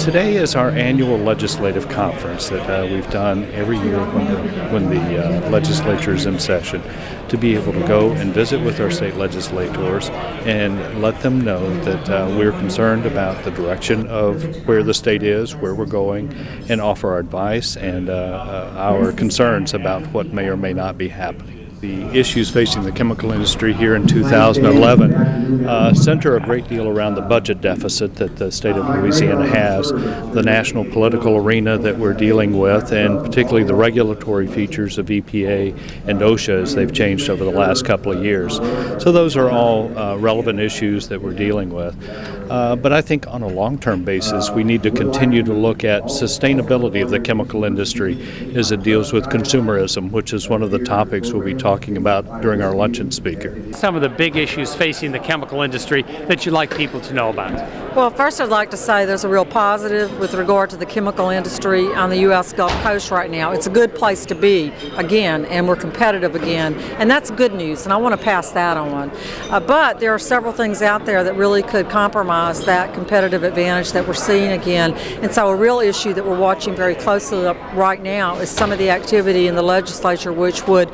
Today is our annual legislative conference that we've done every year when the legislature is in session, to be able to go and visit with our state legislators and let them know that we're concerned about the direction of where the state is, where we're going, and offer our advice and our concerns about what may or may not be happening. The issues facing the chemical industry here in 2011 center a great deal around the budget deficit that the state of Louisiana has, the national political arena that we're dealing with, and particularly the regulatory features of EPA and OSHA as they've changed over the last couple of years. So those are all relevant issues that we're dealing with. But I think on a long-term basis, we need to continue to look at sustainability of the chemical industry as it deals with consumerism, which is one of the topics we'll be talking about during our luncheon speaker. Some of the big issues facing the chemical industry that you'd like people to know about. Well, first I'd like to say there's a real positive with regard to the chemical industry on the U.S. Gulf Coast right now. It's a good place to be again, and we're competitive again, and that's good news, and I want to pass that on. But there are several things out there that really could compromise that competitive advantage that we're seeing again, and so a real issue that we're watching very closely right now is some of the activity in the legislature which would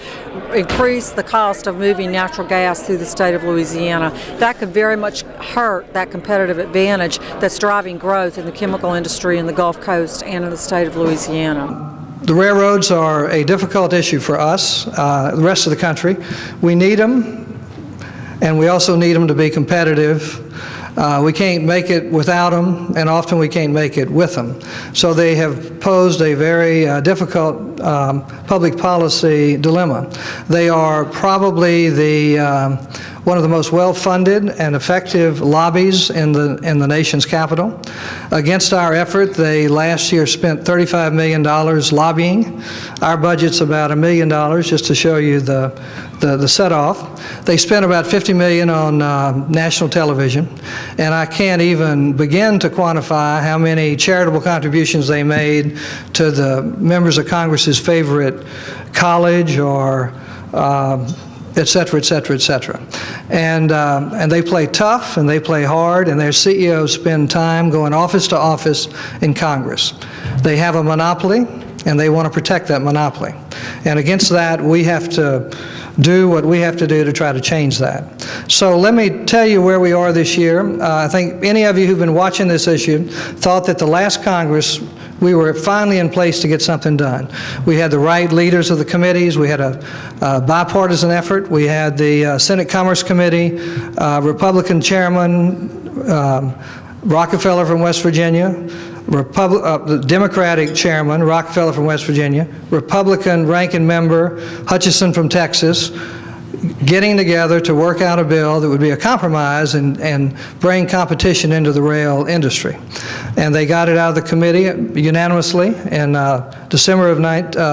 increase the cost of moving natural gas through the state of Louisiana. That could very much hurt that competitive advantage that's driving growth in the chemical industry in the Gulf Coast and in the state of Louisiana. The railroads are a difficult issue for us, the rest of the country. We need them, and we also need them to be competitive. We can't make it without them, and often we can't make it with them. So they have posed a very difficult public policy dilemma. They are probably one of the most well-funded and effective lobbies in the nation's capital. Against our effort, they last year spent $35 million lobbying. Our budget's about $1 million, just to show you the set-off. They spent about $50 million on national television, and I can't even begin to quantify how many charitable contributions they made to the members of Congress's favorite college or et cetera, et cetera, et cetera. And they play tough and they play hard, and their CEOs spend time going office to office in Congress. They have a monopoly, and they want to protect that monopoly. And against that, we have to do what we have to do to try to change that. So let me tell you where we are this year. I think any of you who've been watching this issue thought that the last Congress we were finally in place to get something done. We had the right leaders of the committees. We had a bipartisan effort. We had the Senate Commerce Committee, Republican Chairman Rockefeller from West Virginia, the Democratic Chairman Rockefeller from West Virginia, Republican Ranking Member Hutchison from Texas, getting together to work out a bill that would be a compromise and bring competition into the rail industry. And they got it out of the committee unanimously in December of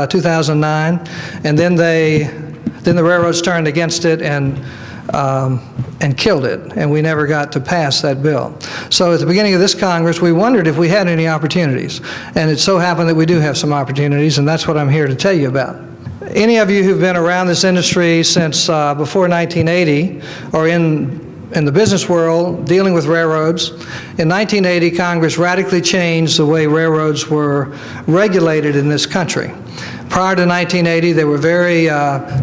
2009, and then the railroads turned against it and killed it, and we never got to pass that bill. So at the beginning of this Congress, we wondered if we had any opportunities, and it so happened that we do have some opportunities, and that's what I'm here to tell you about. Any of you who've been around this industry since before 1980 or in the business world dealing with railroads, in 1980 Congress radically changed the way railroads were regulated in this country. Prior to 1980, they were very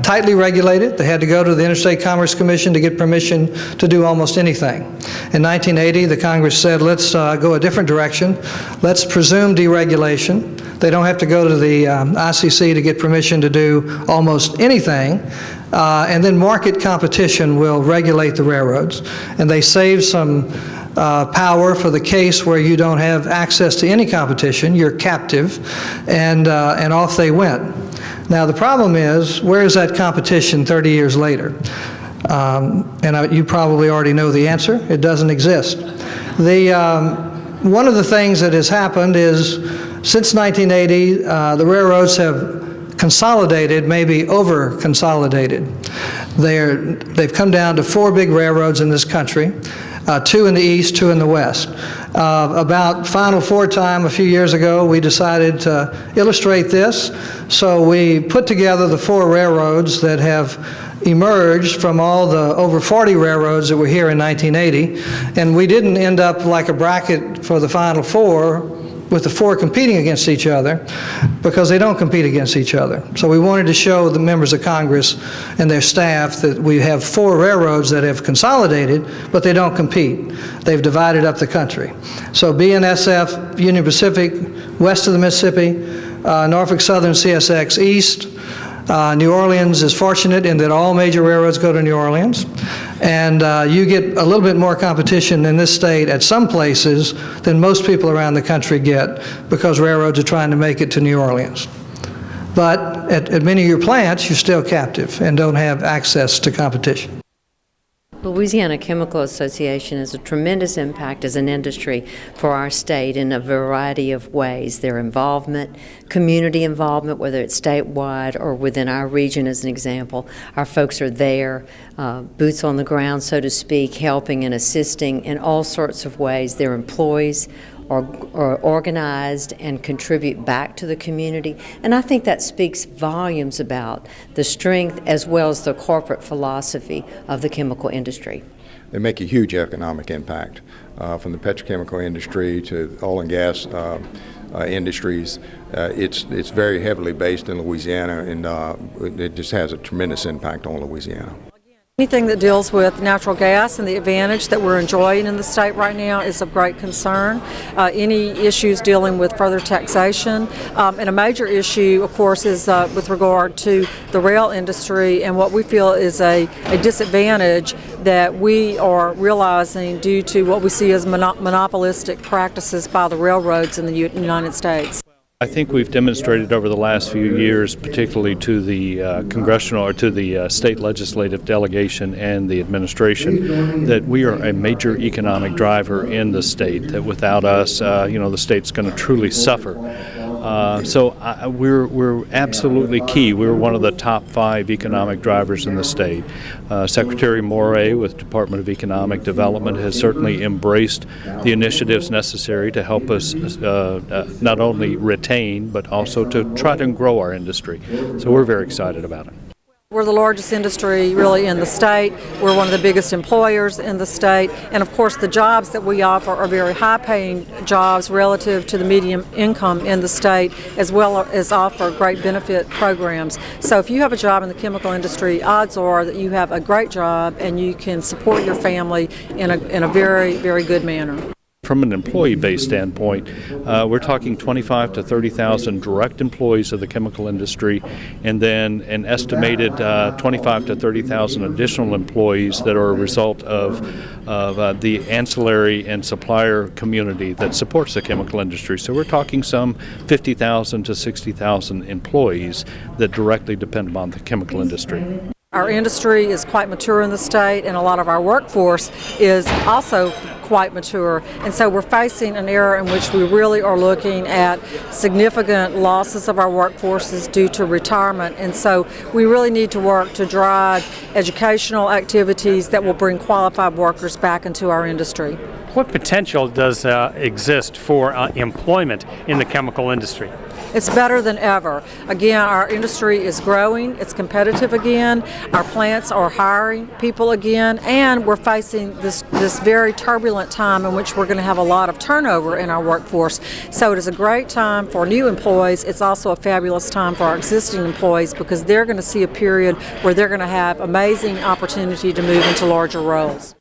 tightly regulated. They had to go to the Interstate Commerce Commission to get permission to do almost anything. In 1980, the Congress said, let's go a different direction. Let's presume deregulation. They don't have to go to the ICC to get permission to do almost anything. And then market competition will regulate the railroads. And they saved some power for the case where you don't have access to any competition, you're captive, and off they went. Now the problem is, where is that competition 30 years later? You probably already know the answer. It doesn't exist. One of the things that has happened is, since 1980, the railroads have consolidated, maybe over-consolidated. They've come down to 4 big railroads in this country, 2 in the east, 2 in the west. About Final Four time a few years ago, we decided to illustrate this. So we put together the 4 railroads that have emerged from all the over 40 railroads that were here in 1980. And we didn't end up like a bracket for the Final Four with the four competing against each other, because they don't compete against each other. So we wanted to show the members of Congress and their staff that we have four railroads that have consolidated, but they don't compete. They've divided up the country. So BNSF, Union Pacific, west of the Mississippi, Norfolk Southern, CSX east. New Orleans is fortunate in that all major railroads go to New Orleans, and you get a little bit more competition in this state at some places than most people around the country get, because railroads are trying to make it to New Orleans. But at many of your plants, you're still captive and don't have access to competition. Louisiana Chemical Association has a tremendous impact as an industry for our state in a variety of ways. Their involvement, community involvement, whether it's statewide or within our region as an example. Our folks are there, boots on the ground, so to speak, helping and assisting in all sorts of ways. Their employees are organized and contribute back to the community. And I think that speaks volumes about the strength as well as the corporate philosophy of the chemical industry. They make a huge economic impact, from the petrochemical industry to oil and gas industries. It's very heavily based in Louisiana, and it just has a tremendous impact on Louisiana. Anything that deals with natural gas and the advantage that we're enjoying in the state right now is of great concern. Any issues dealing with further taxation. And a major issue, of course, is with regard to the rail industry and what we feel is a disadvantage that we are realizing due to what we see as monopolistic practices by the railroads in the United States. I think we've demonstrated over the last few years, particularly to the congressional or to the state legislative delegation and the administration, that we are a major economic driver in the state, that without us, the state's going to truly suffer. So we're absolutely key. We're one of the top 5 economic drivers in the state. Secretary Morey with Department of Economic Development has certainly embraced the initiatives necessary to help us not only retain but also to try to grow our industry. So we're very excited about it. We're the largest industry really in the state. We're one of the biggest employers in the state. And of course the jobs that we offer are very high paying jobs relative to the median income in the state, as well as offer great benefit programs. So if you have a job in the chemical industry, odds are that you have a great job and you can support your family in a very, very good manner. From an employee-based standpoint, we're talking 25 to 30,000 direct employees of the chemical industry, and then an estimated 25 to 30,000 additional employees that are a result of the ancillary and supplier community that supports the chemical industry. So we're talking some 50,000 to 60,000 employees that directly depend upon the chemical industry. Our industry is quite mature in the state, and a lot of our workforce is also quite mature. And so we're facing an era in which we really are looking at significant losses of our workforces due to retirement. And so we really need to work to drive educational activities that will bring qualified workers back into our industry. What potential does exist for employment in the chemical industry? It's better than ever. Again, our industry is growing, it's competitive again, our plants are hiring people again, and we're facing this very turbulent time in which we're going to have a lot of turnover in our workforce. So it is a great time for new employees. It's also a fabulous time for our existing employees, because they're going to see a period where they're going to have amazing opportunity to move into larger roles.